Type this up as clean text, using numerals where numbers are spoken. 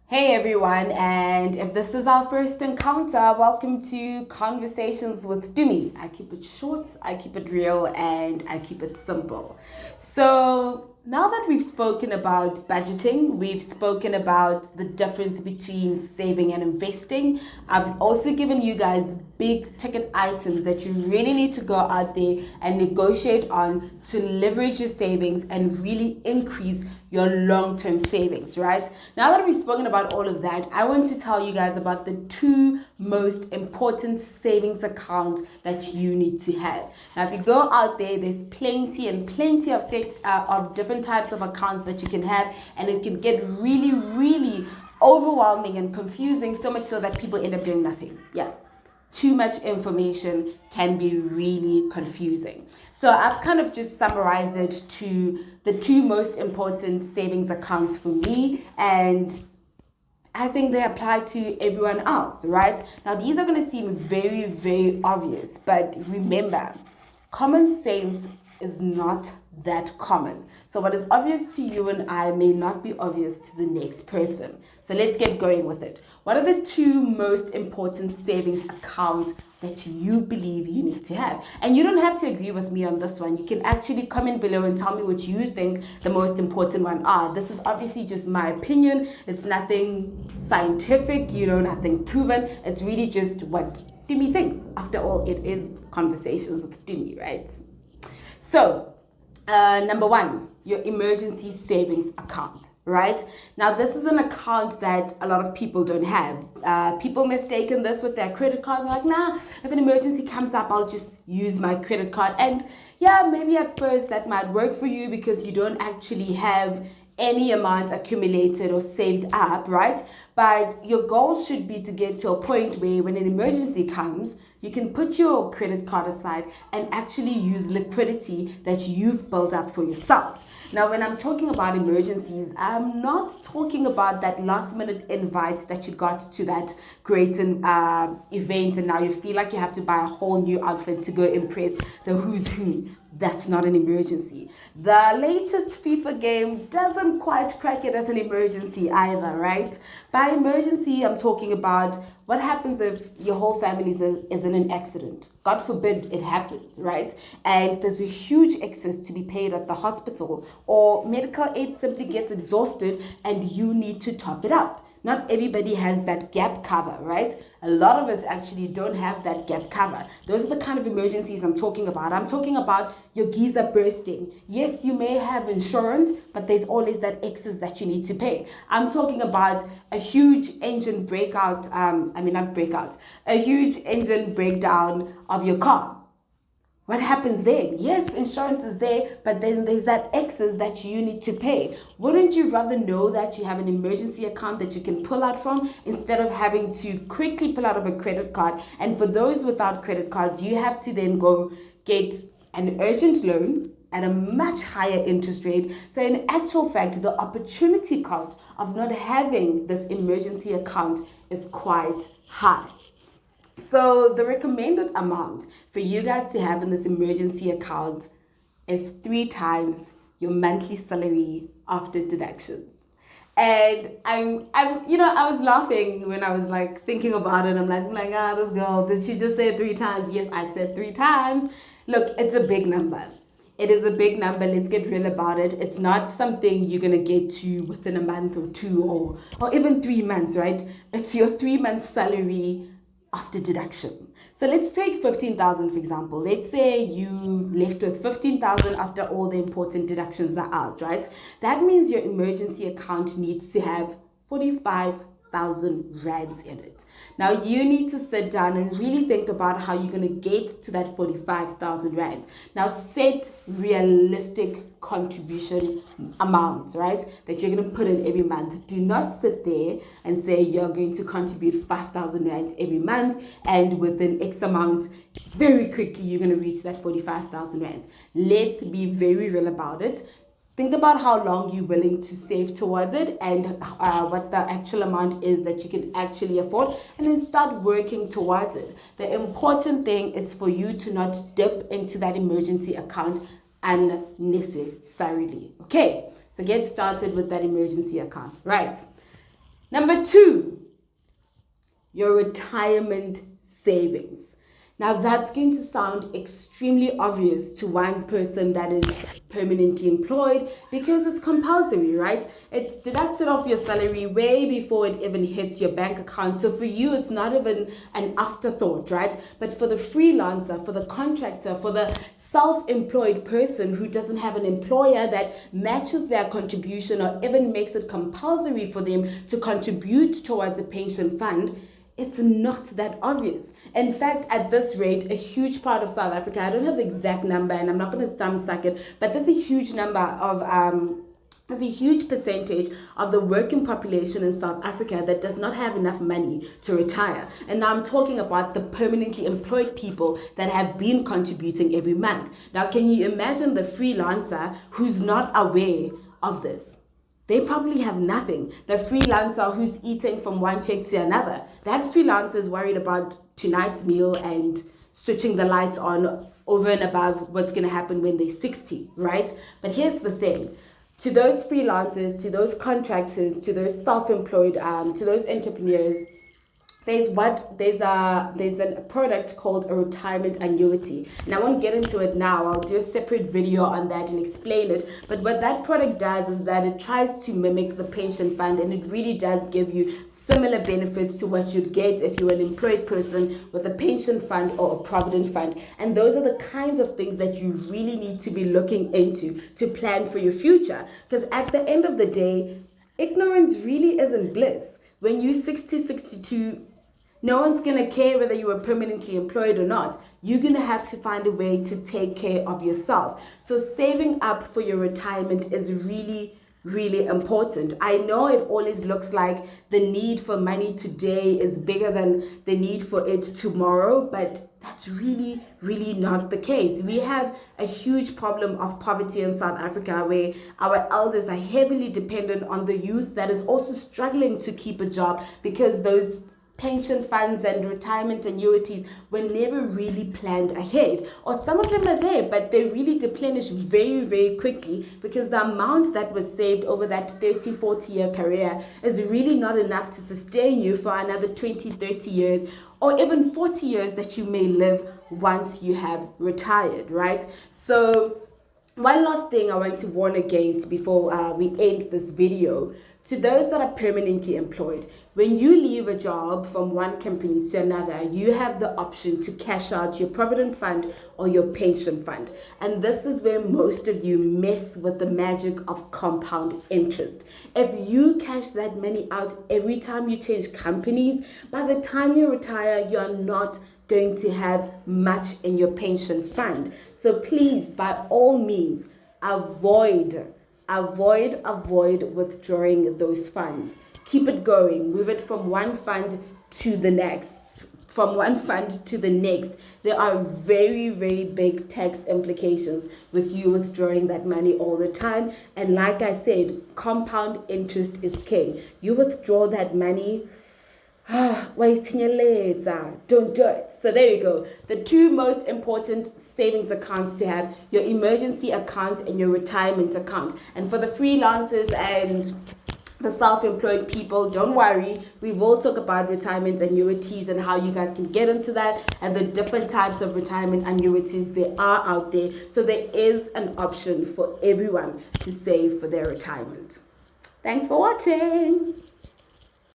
Hey everyone, and if this is our first encounter, welcome to Conversations with Dumi. I keep it short, I keep it real, and I keep it simple. So, now that we've spoken about budgeting, we've spoken about the difference between saving and investing, I've also given you guys big ticket items that you really need to go out there and negotiate on to leverage your savings and really increase your long-term savings, right? Now that we've spoken about all of that, I want to tell you guys about the two most important savings accounts that you need to have. Now, if you go out there, there's plenty and plenty of different types of accounts that you can have, and it can get really, really overwhelming and confusing, so much so that people end up doing nothing. Yeah. Too much information can be really confusing. So I've kind of just summarized it to the two most important savings accounts for me, and I think they apply to everyone else, right? Now, these are going to seem very, very obvious, but remember, common sense is not that common. So what is obvious to you and I may not be obvious to the next person. So let's get going with it. What are the two most important savings accounts that you believe you need to have? And you don't have to agree with me on this one. You can actually comment below and tell me what you think the most important one are. This is obviously just my opinion. It's nothing scientific, nothing proven. It's really just what Dumi thinks. After all, it is Conversations with Dumi, right? So, number one, your emergency savings account, right? Now, this is an account that a lot of people don't have. People mistaken this with their credit card. They're like, nah, if an emergency comes up, I'll just use my credit card. And yeah, maybe at first that might work for you because you don't actually have any amount accumulated or saved up, right? But your goal should be to get to a point where when an emergency comes, you can put your credit card aside and actually use liquidity that you've built up for yourself. Now, when I'm talking about emergencies, I'm not talking about that last minute invite that you got to that great event and now you feel like you have to buy a whole new outfit to go impress the who's who. That's not an emergency. The latest FIFA game doesn't quite crack it as an emergency either, right? By emergency, I'm talking about what happens if your whole family is in an accident. God forbid it happens, right? And there's a huge excess to be paid at the hospital, or medical aid simply gets exhausted and you need to top it up. Not everybody has that gap cover, right? A lot of us actually don't have that gap cover. Those are the kind of emergencies I'm talking about. I'm talking about your geyser bursting. Yes, you may have insurance, but there's always that excess that you need to pay. I'm talking about a huge engine breakout, a huge engine breakdown of your car. What happens then? Yes, insurance is there, but then there's that excess that you need to pay. Wouldn't you rather know that you have an emergency account that you can pull out from instead of having to quickly pull out of a credit card? And for those without credit cards, you have to then go get an urgent loan at a much higher interest rate. So in actual fact, the opportunity cost of not having this emergency account is quite high. So the recommended amount for you guys to have in this emergency account is 3 times your monthly salary after deductions. And I was laughing when I was like thinking about it. I'm like, this girl, did she just say 3 times? Yes, I said 3 times. Look, it's a big number. It is a big number. Let's get real about it. It's not something you're going to get to within a month or two or even 3 months, right? It's your 3 months salary after deduction. So let's take 15,000 for example. Let's say you left with 15,000 after all the important deductions are out, right? That means your emergency account needs to have 45,000 rands in it. Now you need to sit down and really think about how you're going to get to that 45,000 rands. Now set realistic contribution amounts, right? That you're going to put in every month. Do not sit there and say you're going to contribute 5,000 rands every month and within X amount, very quickly you're going to reach that 45,000 rands. Let's be very real about it. Think about how long you're willing to save towards it and what the actual amount is that you can actually afford, and then start working towards it. The important thing is for you to not dip into that emergency account unnecessarily. Okay, so get started with that emergency account, right? Number 2, your retirement savings. Now that's going to sound extremely obvious to one person that is permanently employed because it's compulsory, right? It's deducted off your salary way before it even hits your bank account. So for you, it's not even an afterthought, right? But for the freelancer, for the contractor, for the self-employed person who doesn't have an employer that matches their contribution or even makes it compulsory for them to contribute towards a pension fund, it's not that obvious. In fact, at this rate, a huge part of South Africa, I don't have the exact number and I'm not going to thumbsuck it, but there's a huge number of there's a huge percentage of the working population in South Africa that does not have enough money to retire. And now I'm talking about the permanently employed people that have been contributing every month. Now, can you imagine the freelancer who's not aware of this? They probably have nothing. The freelancer who's eating from one check to another, that freelancer is worried about tonight's meal and switching the lights on over and above what's going to happen when they're 60, right? But here's the thing. To those freelancers, to those contractors, to those self-employed, to those entrepreneurs, there's a product called a retirement annuity, and I won't get into it now. I'll do a separate video on that and explain it. But what that product does is that it tries to mimic the pension fund, and it really does give you similar benefits to what you'd get if you were an employed person with a pension fund or a provident fund. And those are the kinds of things that you really need to be looking into to plan for your future, because at the end of the day, ignorance really isn't bliss. When you're 60, 62, no one's going to care whether you are permanently employed or not. You're going to have to find a way to take care of yourself. So saving up for your retirement is really, really important. I know it always looks like the need for money today is bigger than the need for it tomorrow, but that's really, really not the case. We have a huge problem of poverty in South Africa where our elders are heavily dependent on the youth that is also struggling to keep a job because those pension funds and retirement annuities were never really planned ahead, or some of them are there but they really deplenish very, very quickly because the amount that was saved over that 30-40 year career is really not enough to sustain you for another 20-30 years or even 40 years that you may live once you have retired, right? So one last thing I want to warn against before we end this video. To those that are permanently employed, when you leave a job from one company to another, you have the option to cash out your provident fund or your pension fund. And this is where most of you mess with the magic of compound interest. If you cash that money out every time you change companies, by the time you retire, you're not going to have much in your pension fund. So please, by all means, avoid withdrawing those funds. Keep it going. Move it from one fund to the next. From one fund to the next. There are very, very big tax implications with you withdrawing that money all the time. And like I said, compound interest is king. You withdraw that money, waiting later. Don't do it. So there you go. The two most important savings accounts to have: your emergency account and your retirement account. And for the freelancers and the self-employed people, don't worry, we will talk about retirement annuities and how you guys can get into that and the different types of retirement annuities there are out there. So there is an option for everyone to save for their retirement. Thanks for watching.